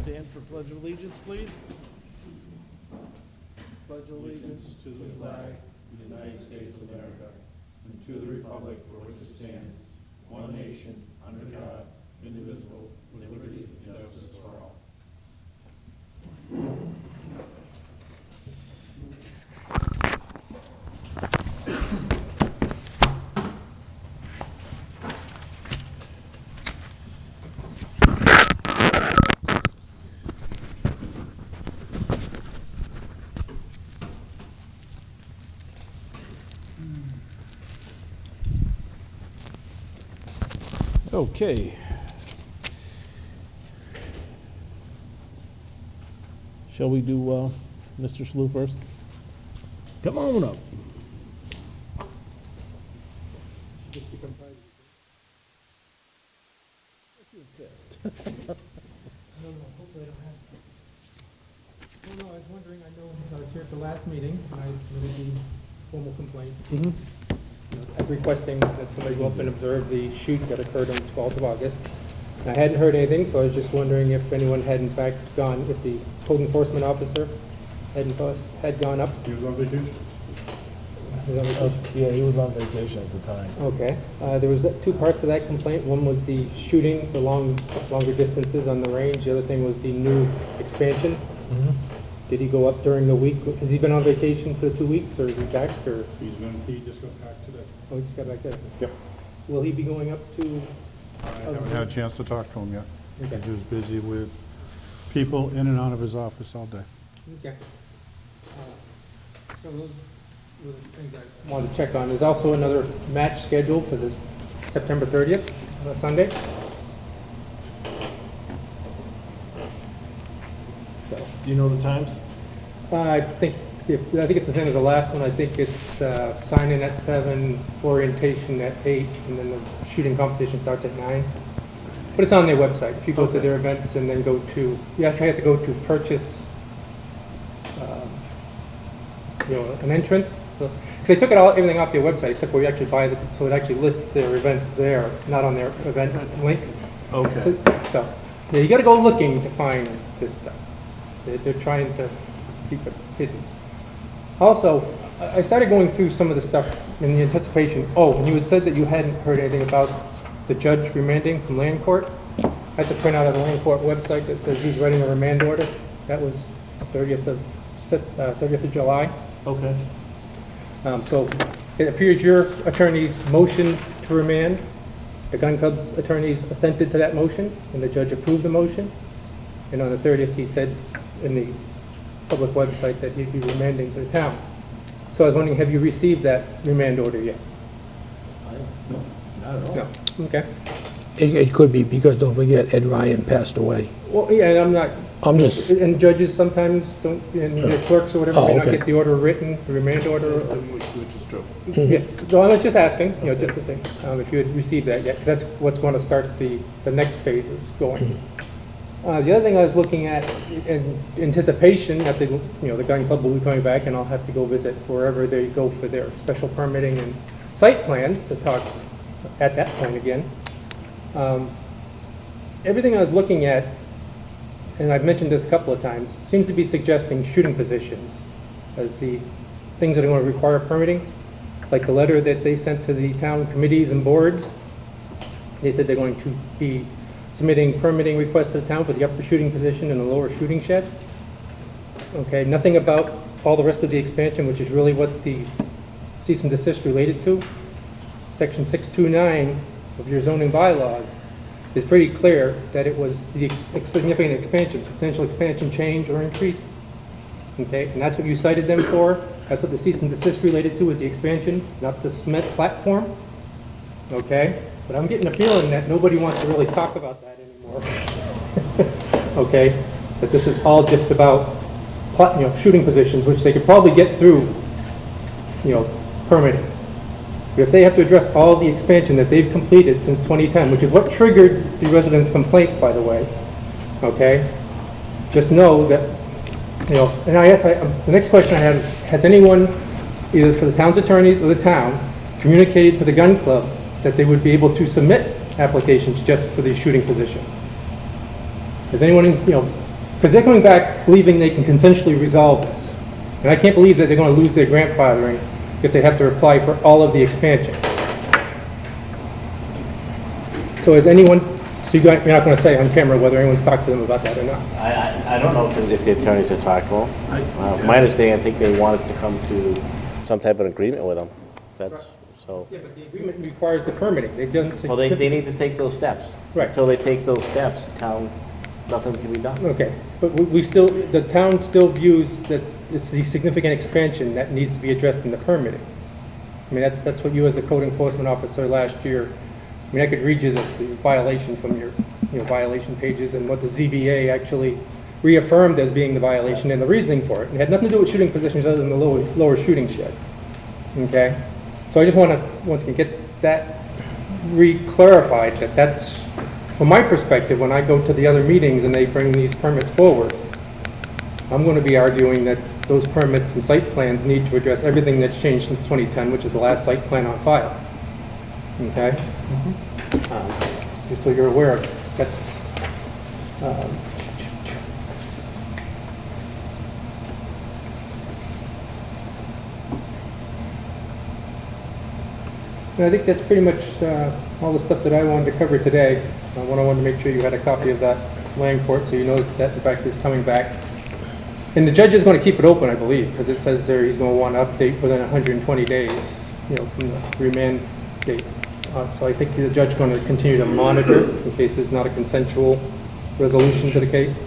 stand for Pledge of Allegiance, please. Pledge allegiance To the flag of the United States of America, and to the republic for which it stands, one nation, under God, indivisible, with liberty and justice for all. Okay. Shall we do Mr. Slough first? Come on up. Hopefully I don't have. No, I was wondering, I know I was here at the last meeting, and I submitted the formal complaint. I'm requesting that somebody go up and observe the shoot that occurred on the 12th of August. And I hadn't heard anything, so I was just wondering if anyone had in fact gone, if the code enforcement officer had gone up. He was on vacation? Yeah, he was on vacation at the time. Okay. There was two parts of that complaint. One was the shooting, the longer distances on the range. The other thing was the new expansion. Did he go up during the week? Has he been on vacation for 2 weeks, or is he back, or? He just got back today. Oh, he just got back there. Yep. Will he be going up to? I haven't had a chance to talk to him yet. Okay. He was busy with people in and out of his office all day. Okay. So those were the things I wanted to check on. There's also another match scheduled for this September 30th, on a Sunday. So, Do you know the times? I think it's the same as the last one. I think it's sign in at 7, orientation at 8, and then the shooting competition starts at 9. But it's on their website. If you go to their events and then go to, you actually have to go to purchase, an entrance. So, because they took everything off their website except for you actually buy the, so it actually lists their events there, not on their event link. Okay. So yeah, you got to go looking to find this stuff. They're trying to keep it hidden. Also, I started going through some of the stuff in the anticipation. Oh, and you had said that you hadn't heard anything about the judge remanding from land court. That's a printout of the land court website that says he's writing a remand order. That was 30th of July. Okay. So it appears your attorney's motion to remand, the gun club's attorneys assented to that motion, and the judge approved the motion. And on the 30th, he said in the public website that he'd be remanding to the town. So I was wondering, have you received that remand order yet? No, not at all. No. Okay. It could be because, don't forget, Ed Ryan passed away. Well, yeah, and I'm not. I'm just, And judges sometimes don't, and their clerks or whatever, Oh, may not okay. get the order written, the remand order. Which is true. Yeah, so I was just asking, just to see if you had received that yet, because that's what's going to start the next phases going. The other thing I was looking at in anticipation that the gun club will be coming back, and I'll have to go visit wherever they go for their special permitting and site plans to talk at that point again. Everything I was looking at, and I've mentioned this a couple of times, seems to be suggesting shooting positions as the things that are going to require permitting. Like the letter that they sent to the town committees and boards, they said they're going to be submitting permitting requests to the town for the upper shooting position and the lower shooting shed. Okay, nothing about all the rest of the expansion, which is really what the cease and desist related to. Section 629 of your zoning bylaws is pretty clear that it was the significant expansion, substantial expansion, change, or increase. Okay, and that's what you cited them for. That's what the cease and desist related to, is the expansion, not the cement platform. Okay, but I'm getting a feeling that nobody wants to really talk about that anymore. Okay, that this is all just about shooting positions, which they could probably get through, permitting. But if they have to address all the expansion that they've completed since 2010, which is what triggered the residents' complaints, by the way, okay, just know that, and I guess the next question I have is, has anyone, either for the town's attorneys or the town, communicated to the gun club that they would be able to submit applications just for these shooting positions? Has anyone, because they're coming back believing they can consensually resolve this. And I can't believe that they're going to lose their grandfathering if they have to apply for all of the expansion. So is anyone, so you're not going to say on camera whether anyone's talked to them about that or not? I don't know if the attorneys have talked to them. My understanding, I think they want us to come to some type of agreement with them. That's, so, Yeah, but the agreement requires the permitting. It doesn't. well, they need to take those steps. Right. Until they take those steps, town, nothing can be done. Okay, but we still, the town still views that it's the significant expansion that needs to be addressed in the permitting. I mean, that's what you as a code enforcement officer last year, I mean, I could read you the violation from your, violation pages and what the ZBA actually reaffirmed as being the violation and the reasoning for it. It had nothing to do with shooting positions other than the lower shooting shed. Okay? So I just want to, once again, get that re-clarified, that that's, from my perspective, when I go to the other meetings and they bring these permits forward, I'm going to be arguing that those permits and site plans need to address everything that's changed since 2010, which is the last site plan on file. Okay? Just so you're aware of it. That's, and I think that's pretty much all the stuff that I wanted to cover today. I wanted to make sure you had a copy of that land court, so you know that in fact is coming back. And the judge is going to keep it open, I believe, because it says there he's going to want to update within 120 days, from the remand date. So I think the judge is going to continue to monitor in case there's not a consensual resolution to the case.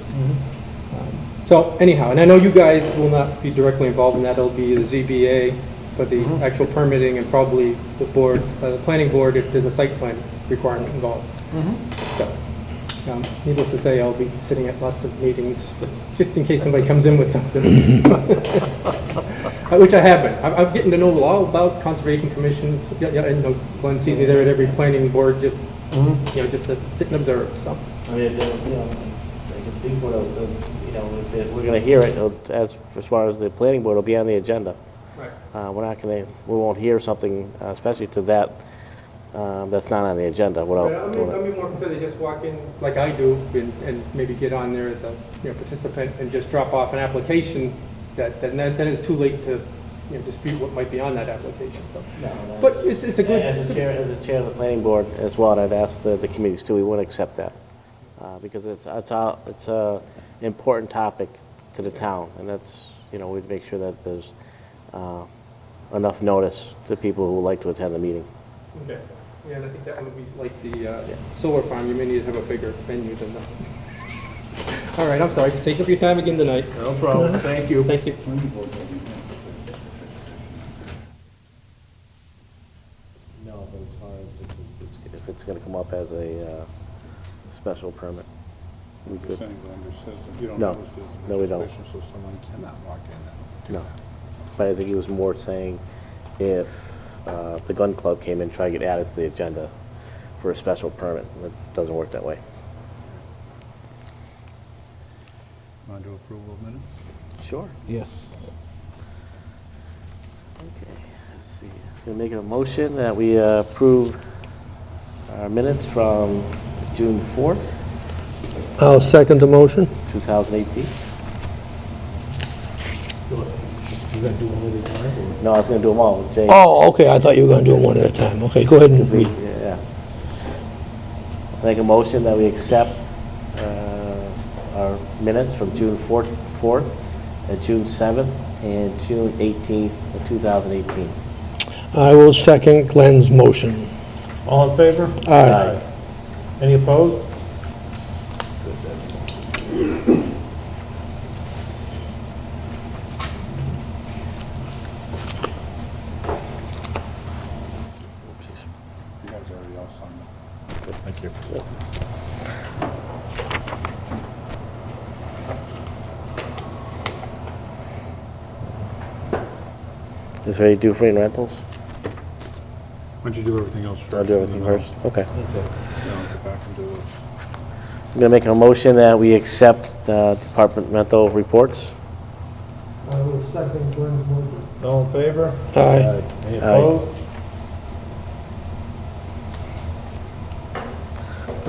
So anyhow, and I know you guys will not be directly involved in that. It'll be the ZBA for the actual permitting and probably the board, the planning board if there's a site plan requirement involved. So needless to say, I'll be sitting at lots of meetings, but just in case somebody comes in with something, which I have been. I'm getting to know all about Conservation Commission. Yeah, Glenn sees me there at every planning board, just just to sit and observe. So I mean, I can speak for if we're going to hear it, as far as the planning board, it'll be on the agenda. right. We won't hear something, especially to that, that's not on the agenda without I'll doing it. be more concerned they just walk in like I do and maybe get on there as a participant and just drop off an application that is too late to dispute what might be on that application. So, but it's a good. As the chair of the planning board as well, and I'd ask the committees too, we wouldn't accept that because it's a important topic to the town, and that's we'd make sure that there's enough notice to people who would like to attend the meeting. Okay. Yeah, and I think that would be like the solar farm. You may need to have a bigger venue than that. All right, I'm sorry for taking up your time again tonight. No problem, thank you. Thank you. No, but as far as if it's going to come up as a special permit, we You're could. saying Glenda says that you don't No. notice this No, we don't. legislation, so someone cannot walk in and do No. that. But I think he was more saying if the gun club came in, try to get added to the agenda for a special permit. It doesn't work that way. Want to do approval of minutes? Sure. Yes. Okay, let's see. Going to make a motion that we approve our minutes from June 4th, I'll second the motion. 2018. You gonna do one at a time, or? No, I was going to do them all. Jay. Oh, okay, I thought you were going to do them one at a time. Okay, go ahead and We- read. Yeah. Make a motion that we accept our minutes from June 4th and June 7th and June 18th of 2018. I will second Glenn's motion. All in favor? Aye. Any opposed? You guys already all signed it. Thank you. Just ready to do free rentals? Why don't you do everything else first? I'll do and everything then first. Okay. Then I'll get back and do it. I'm going to make a motion that we accept departmental reports. I will second Glenn's motion. All in favor? Aye. Any Aye. opposed?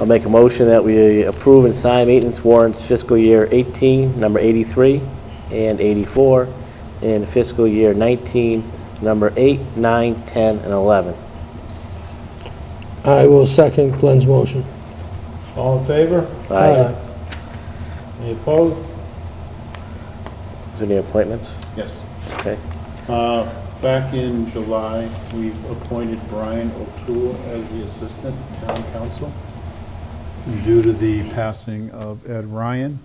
I'll make a motion that we approve and sign maintenance warrants fiscal year 18, number 83 and 84, and fiscal year 19, number 8, 9, 10, and 11. I will second Glenn's motion. All in favor? Aye. Any opposed? Is there any appointments? Yes. Okay. Back in July, we appointed Brian O'Toole as the Assistant Town Council. Due to the passing of Ed Ryan,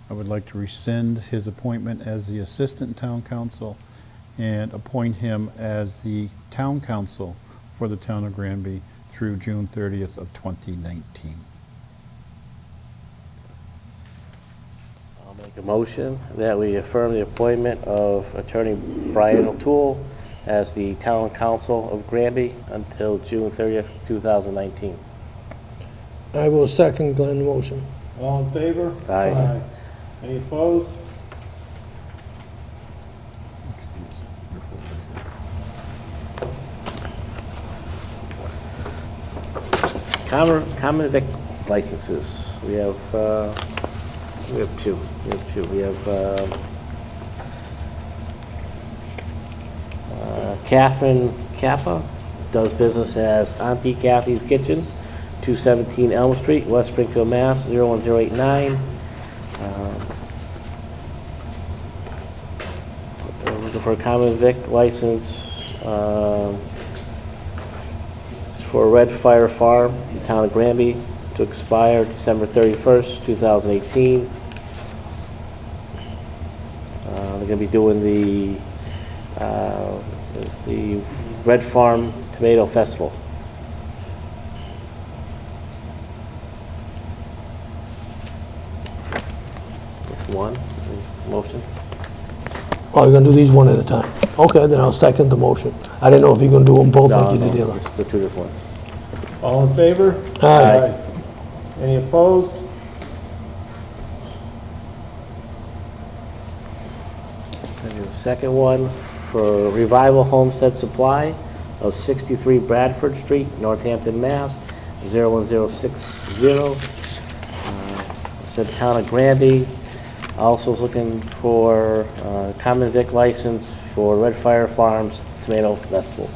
I would like to rescind his appointment as the Assistant Town Council and appoint him as the Town Council for the Town of Granby through June 30th of 2019. I'll make a motion that we affirm the appointment of Attorney Brian O'Toole as the Town Council of Granby until June 30th, 2019. I will second Glenn's motion. All in favor? Aye. Any opposed? Common vic licenses. We have two. We have Catherine Kappa does business as Auntie Kathy's Kitchen, 217 Elm Street, West Springfield, Mass. 01089. We're looking for a common vic license for Red Fire Farm, Town of Granby, to expire December 31st, 2018. They're going to be doing the Red Farm Tomato Festival. Just one motion. Oh, you're gonna do these one at a time? Okay, then I'll second the motion. I didn't know if you're gonna do them both like you did the other. It's the two different ones. All in favor? Aye. Any opposed? And the second one for Revival Homestead Supply of 63 Bradford Street, Northampton, Mass. 01060. Said Town of Granby. Also is looking for common vic license for Red Fire Farms Tomato Festival.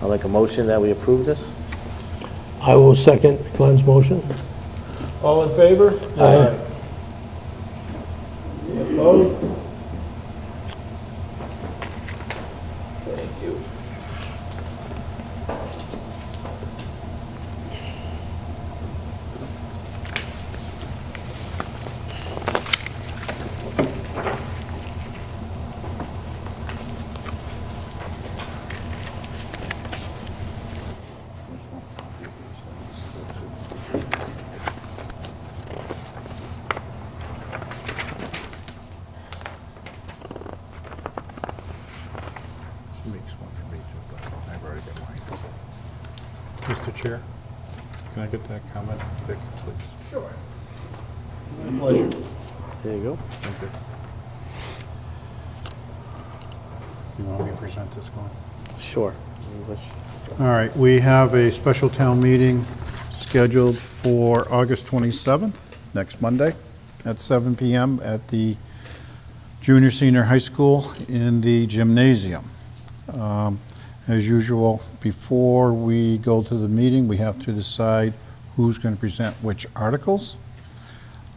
I'll make a motion that we approve this. I will second Glenn's motion. All in favor? Aye. Any opposed? Thank you. She makes one for me too, but I've already got mine. Mr. Chair, can I get that comment, Vic, please? Sure. My pleasure. There you go. Thank you. You want me to present this, Glenn? Sure. All right, we have a special town meeting scheduled for August 27th, next Monday, at 7 PM at the Junior Senior High School in the gymnasium. As usual, before we go to the meeting, we have to decide who's going to present which articles.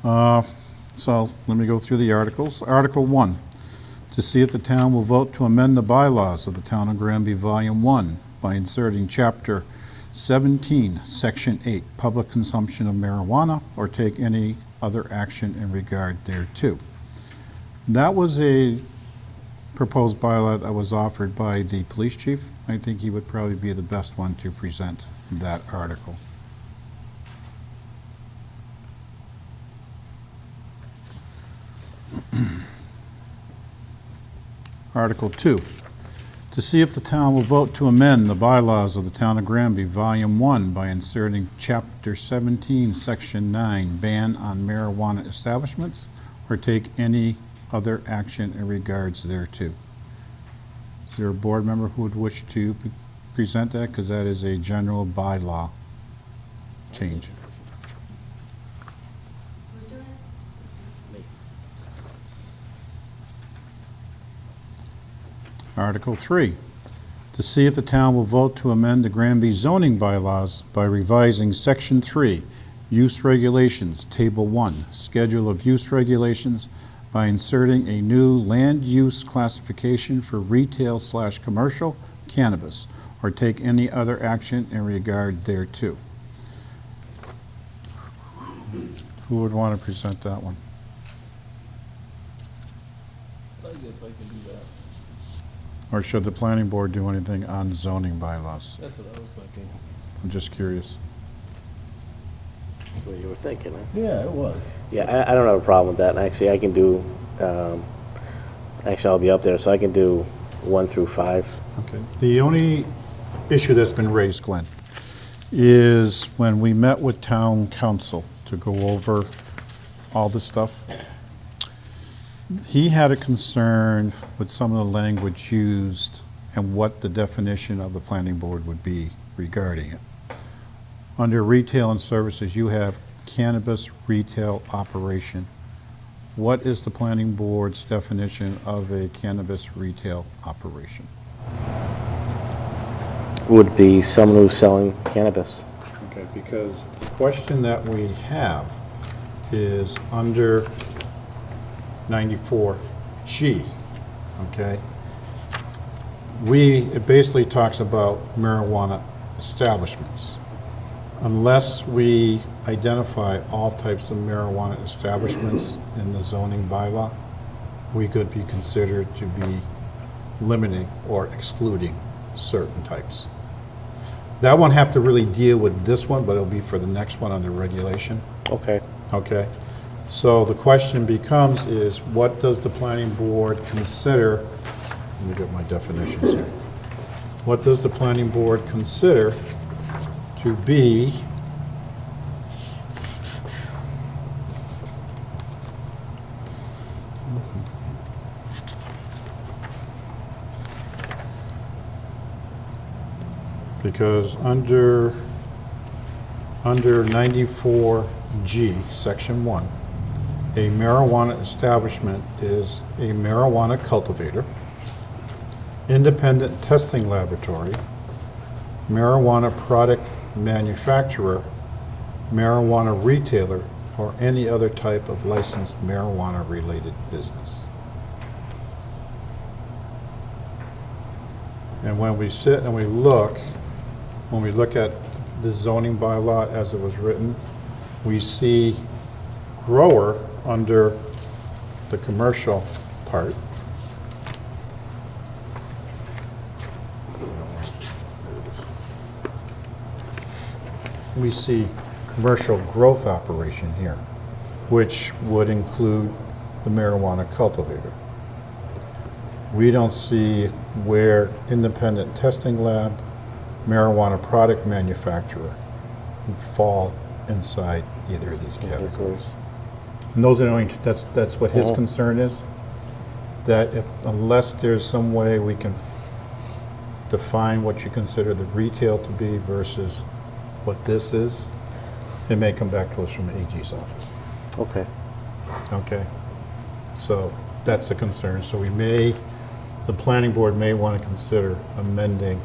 So let me go through the articles. Article 1, to see if the town will vote to amend the bylaws of the Town of Granby, Volume 1, by inserting Chapter 17, Section 8, public consumption of marijuana, or take any other action in regard thereto. That was a proposed bylaw that was offered by the police chief. I think he would probably be the best one to present that article. Article 2, to see if the town will vote to amend the bylaws of the Town of Granby, Volume 1, by inserting Chapter 17, Section 9, ban on marijuana establishments, or take any other action in regards thereto. Is there a board member who would wish to present that? Because that is a general bylaw change. Article 3, to see if the town will vote to amend the Granby zoning bylaws by revising Section 3, Use Regulations, Table 1, Schedule of Use Regulations, by inserting a new land use classification for retail/commercial cannabis, or take any other action in regard thereto. Who would want to present that one? I guess I can do that. Or should the planning board do anything on zoning bylaws? That's what I was thinking. I'm just curious. That's what you were thinking, huh? Yeah, it was. Yeah, I don't have a problem with that, and actually, I can do, actually, I'll be up there, so I can do 1 through 5. Okay. The only issue that's been raised, Glenn, is when we met with town council to go over all this stuff, he had a concern with some of the language used and what the definition of the planning board would be regarding it. Under retail and services, you have cannabis retail operation. What is the planning board's definition of a cannabis retail operation? Would be someone who's selling cannabis. Okay, because the question that we have is under 94G, okay? It basically talks about marijuana establishments. Unless we identify all types of marijuana establishments in the zoning bylaw, we could be considered to be limiting or excluding certain types. That won't have to really deal with this one, but it'll be for the next one under regulation. Okay. Okay, so the question becomes is, what does the planning board consider, let me get my definitions here. What does the planning board consider to be because under 94G, Section 1, a marijuana establishment is a marijuana cultivator, independent testing laboratory, marijuana product manufacturer, marijuana retailer, or any other type of licensed marijuana-related business. And when we sit and we look, when we look at the zoning bylaw as it was written, we see grower under the commercial part. We see commercial growth operation here, which would include the marijuana cultivator. We don't see where independent testing lab, marijuana product manufacturer would fall inside either of these categories. And those are the only, that's what his concern is, that unless there's some way we can define what you consider the retail to be versus what this is, it may come back to us from the AG's office. Okay. Okay? So that's a concern. So the planning board may want to consider amending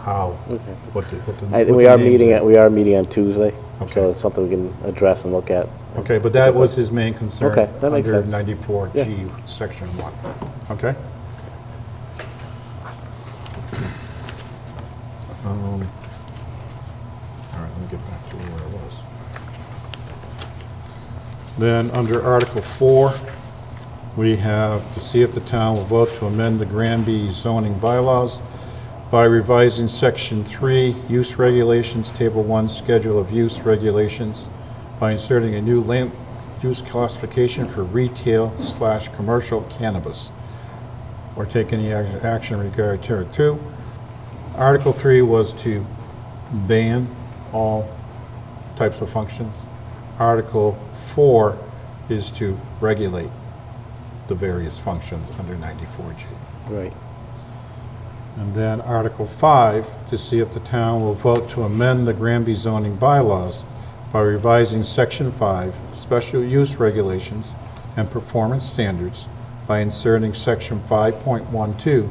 how, Okay. what the We are names meeting, we are meeting on Tuesday, Okay. so it's something we can address and look at. Okay, but that was his main concern. Okay, that makes sense. Under 94G, Section 1. Okay? All right, let me get back to where I was. Then, under Article 4, we have to see if the town will vote to amend the Granby zoning bylaws by revising Section 3, Use Regulations, Table 1, Schedule of Use Regulations, by inserting a new land use classification for retail/commercial cannabis, or take any action in regard to it. 2. Article 3 was to ban all types of functions. Article 4 is to regulate the various functions under 94G. Right. And then Article 5, to see if the town will vote to amend the Granby zoning bylaws by revising Section 5, Special Use Regulations and Performance Standards, by inserting Section 5.12,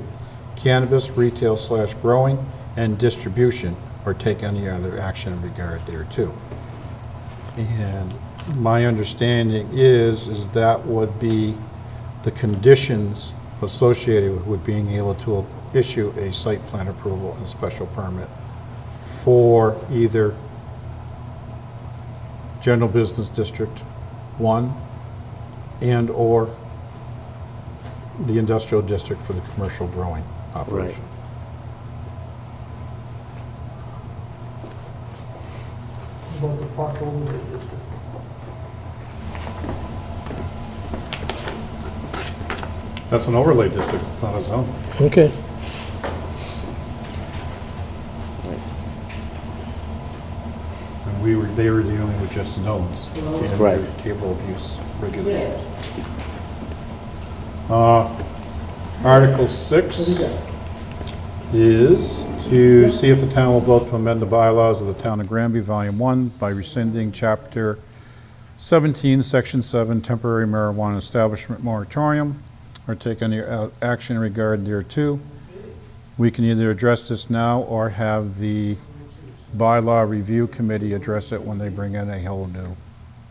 Cannabis Retail/Growing and Distribution, or take any other action in regard thereto. And my understanding is that would be the conditions associated with being able to issue a site plan approval and special permit for either General Business District 1 and/or the Industrial District for the commercial growing operation. About the park overlay district. That's an overlay district, it's not a zone. Okay. And they were dealing with just zones and Right. their table of use regulations. Article 6 is to see if the town will vote to amend the bylaws of the town of Granby, Volume 1, by rescinding Chapter 17, Section 7, Temporary Marijuana Establishment Moratorium, or take any action in regard thereto. We can either address this now or have the bylaw review committee address it when they bring in a whole new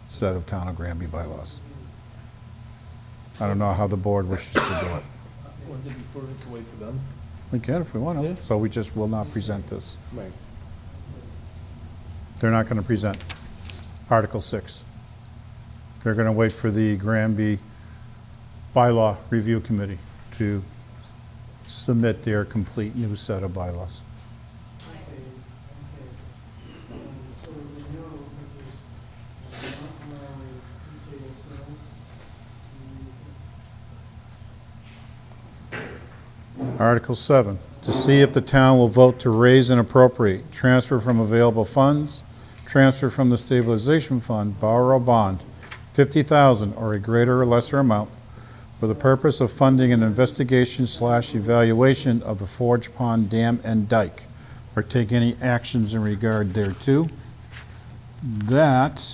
set of town of Granby bylaws. I don't know how the board wishes to do it. Or did you prefer to wait for them? We can if we want Yeah. to, so we just will not present this. Right. They're not going to present Article 6. They're going to wait for the Granby Bylaw Review Committee to submit their complete new set of bylaws. Article 7, to see if the town will vote to raise and appropriate, transfer from available funds, transfer from the stabilization fund, borrow or bond, $50,000 or a greater or lesser amount for the purpose of funding an investigation/evaluation of the Forge Pond Dam and Dike, or take any actions in regard thereto. That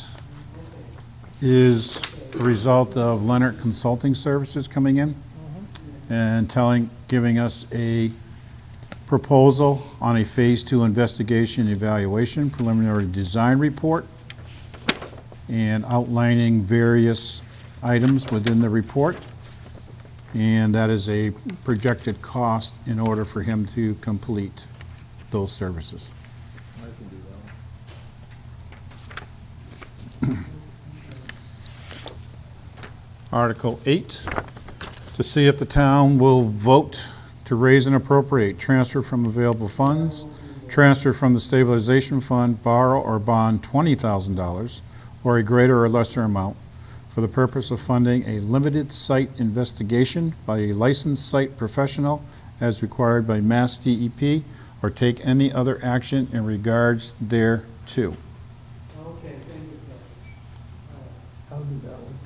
is a result of Leonard Consulting Services coming in and giving us a proposal on a Phase 2 investigation evaluation preliminary design report and outlining various items within the report. And that is a projected cost in order for him to complete those services. I can do that. Article 8, to see if the town will vote to raise and appropriate, transfer from available funds, transfer from the stabilization fund, borrow or bond $20,000 or a greater or lesser amount for the purpose of funding a limited site investigation by a licensed site professional as required by Mass DEP, or take any other action in regards thereto. Okay, thank you. I'll do that one.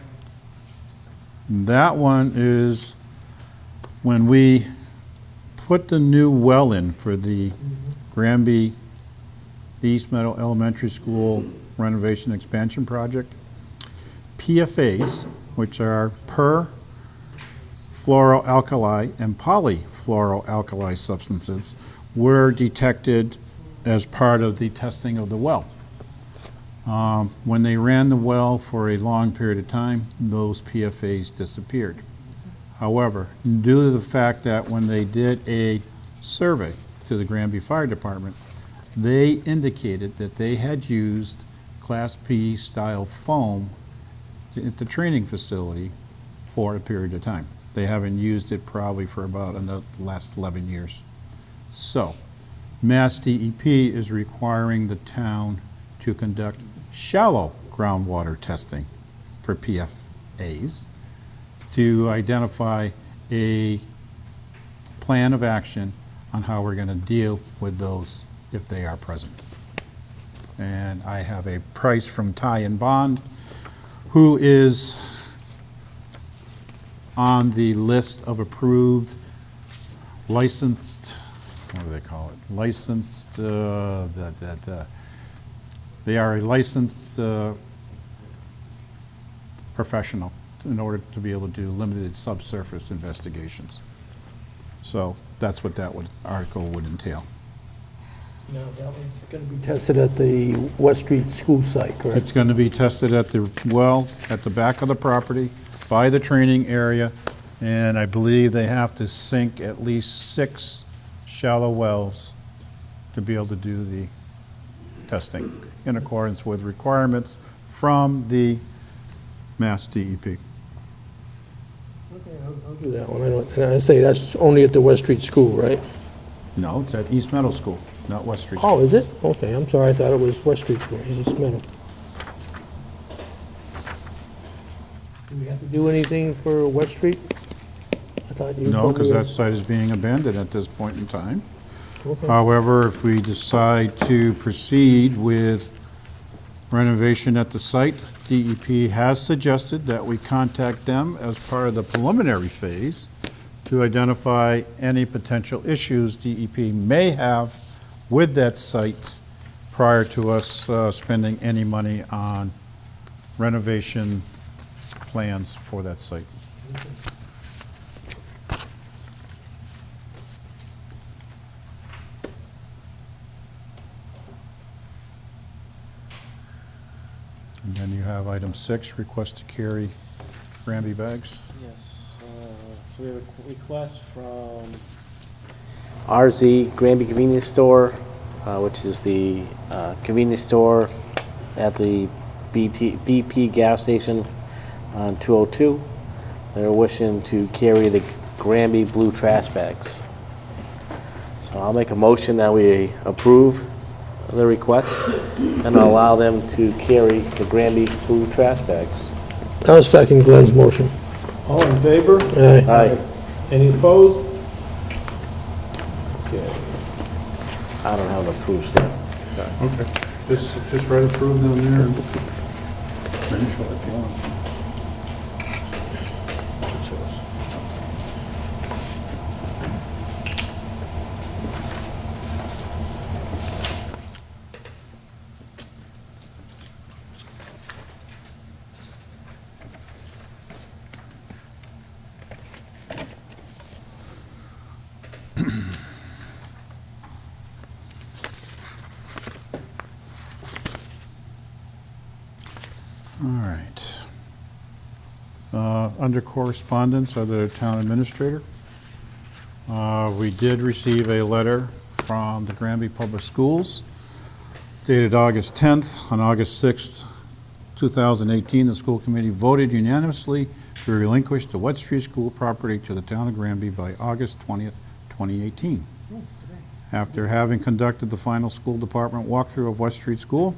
That one is when we put the new well in for the Granby East Meadow Elementary School renovation expansion project. PFAs, which are perfluoroalkali and polyfluoroalkali substances, were detected as part of the testing of the well. When they ran the well for a long period of time, those PFAs disappeared. However, due to the fact that when they did a survey to the Granby Fire Department, they indicated that they had used Class P style foam at the training facility for a period of time. They haven't used it probably for about the last 11 years. So, Mass DEP is requiring the town to conduct shallow groundwater testing for PFAs to identify a plan of action on how we're going to deal with those if they are present. And I have a price from Ty and Bond, who is on the list of approved licensed what do they call it? Licensed, they are a licensed professional in order to be able to do limited subsurface investigations. So that's what that article would entail. Now, that one's going to be tested at the West Street School site, correct? It's going to be tested at the well, at the back of the property, by the training area, and I believe they have to sink at least 6 shallow wells to be able to do the testing in accordance with requirements from the Mass DEP. Okay, I'll do that one. And I say that's only at the West Street School, right? No, it's at East Meadow School, not West Street. Oh, is it? Okay, I'm sorry, I thought it was West Street School, East Meadow. Do we have to do anything for West Street? I thought you No, told me because we- that site is being abandoned at this point in time. Okay. However, if we decide to proceed with renovation at the site, DEP has suggested that we contact them as part of the preliminary phase to identify any potential issues DEP may have with that site prior to us spending any money on renovation plans for that site. And then you have item 6, request to carry Granby bags. Yes, so we have a request from RZ Granby Convenience Store, which is the convenience store at the BP gas station on 202. They're wishing to carry the Granby blue trash bags. So I'll make a motion that we approve the request and allow them to carry the Granby blue trash bags. I'll second Glenn's motion. All in favor? Aye. Aye. Any opposed? Okay. I don't have an approved stamp. Okay. Just write approved down there and initial if you want. All right. Under correspondence of the town administrator, we did receive a letter from the Granby Public Schools dated August 10th. On August 6th, 2018, the school committee voted unanimously to relinquish the West Street School property to the town of Granby by August 20th, 2018. After having conducted the final school department walkthrough of West Street School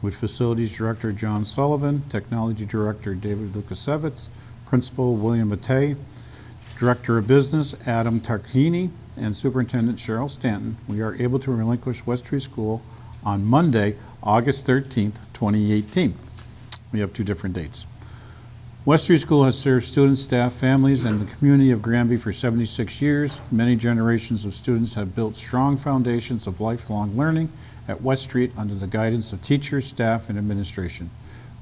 with Facilities Director John Sullivan, Technology Director David Lukasevitz, Principal William Matei, Director of Business Adam Tarquini, and Superintendent Cheryl Stanton, we are able to relinquish West Street School on Monday, August 13th, 2018. We have 2 different dates. West Street School has served students, staff, families, and the community of Granby for 76 years. Many generations of students have built strong foundations of lifelong learning at West Street under the guidance of teachers, staff, and administration.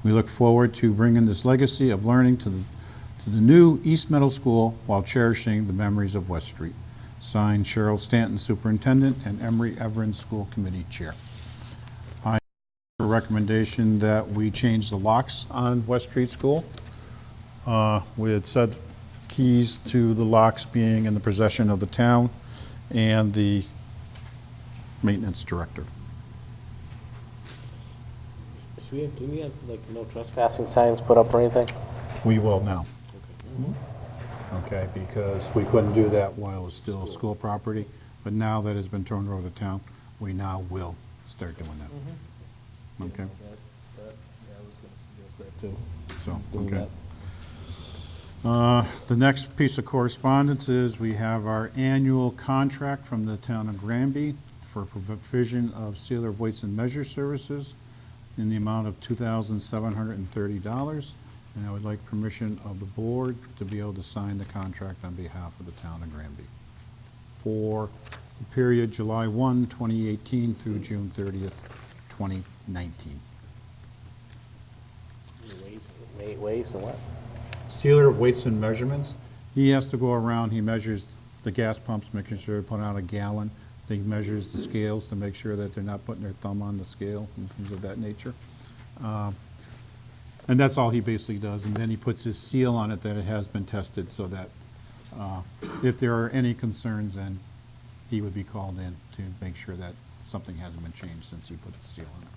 We look forward to bringing this legacy of learning to the new East Middle School while cherishing the memories of West Street. Signed, Cheryl Stanton, Superintendent, and Emery Everin, School Committee Chair. I have a recommendation that we change the locks on West Street School. We had said keys to the locks being in the possession of the town and the maintenance director. Do we have like no trespassing signs put up or anything? We will now. Okay, because we couldn't do that while it was still school property, but now that it's been turned over to town, we now will start doing that. Okay, I was going to suggest that too. so, Doing okay. that. The next piece of correspondence is we have our annual contract from the town of Granby for provision of sealer weights and measure services in the amount of $2,730. And I would like permission of the board to be able to sign the contract on behalf of the town of Granby for the period July 1, 2018 through June 30th, 2019. Ways and what? Sealer of weights and measurements. He has to go around, he measures the gas pumps, making sure they put out a gallon. He measures the scales to make sure that they're not putting their thumb on the scale and things of that nature. And that's all he basically does. And then he puts his seal on it that it has been tested so that if there are any concerns, then he would be called in to make sure that something hasn't been changed since he put the seal on it.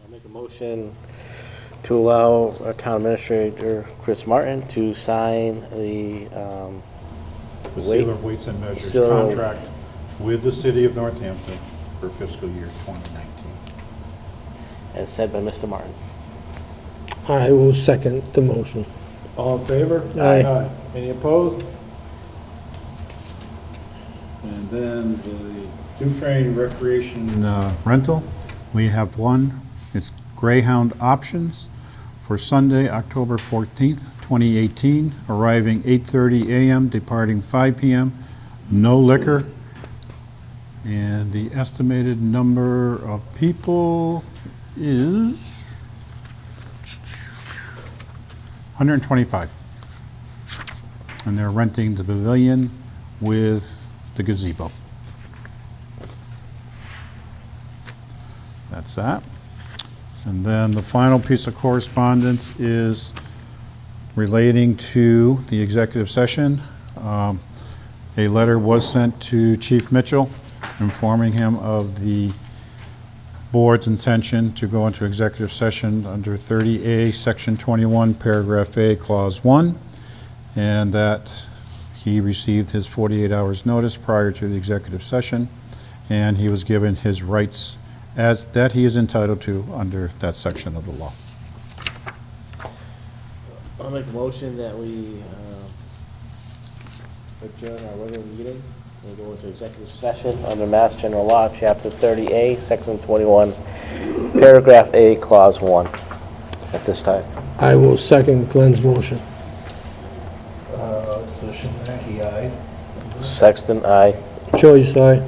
I'll make a motion to allow our town administrator, Chris Martin, to sign the The Sealer of Weights and Measures Sealer- contract with the city of Northampton for fiscal year 2019. as said by Mr. Martin. I will second the motion. All in favor? Aye. Any opposed? And then the Dufresne Recreation rental, we have one, it's Greyhound Options for Sunday, October 14th, 2018, arriving 8:30 a.m., departing 5 p.m., no liquor, and the estimated number of people is 125. And they're renting the pavilion with the gazebo. That's that. And then the final piece of correspondence is relating to the executive session. A letter was sent to Chief Mitchell informing him of the board's intention to go into executive session under 30A, Section 21, Paragraph A, Clause 1, and that he received his 48 hours notice prior to the executive session, and he was given his rights as that he is entitled to under that section of the law. I'll make a motion that we adjourn our regular meeting and go into executive session under Mass General Law, Chapter 30A, Section 21, Paragraph A, Clause 1, at this time. I will second Glenn's motion. Session, Mackey, aye. Sexton, aye. Joyce, aye.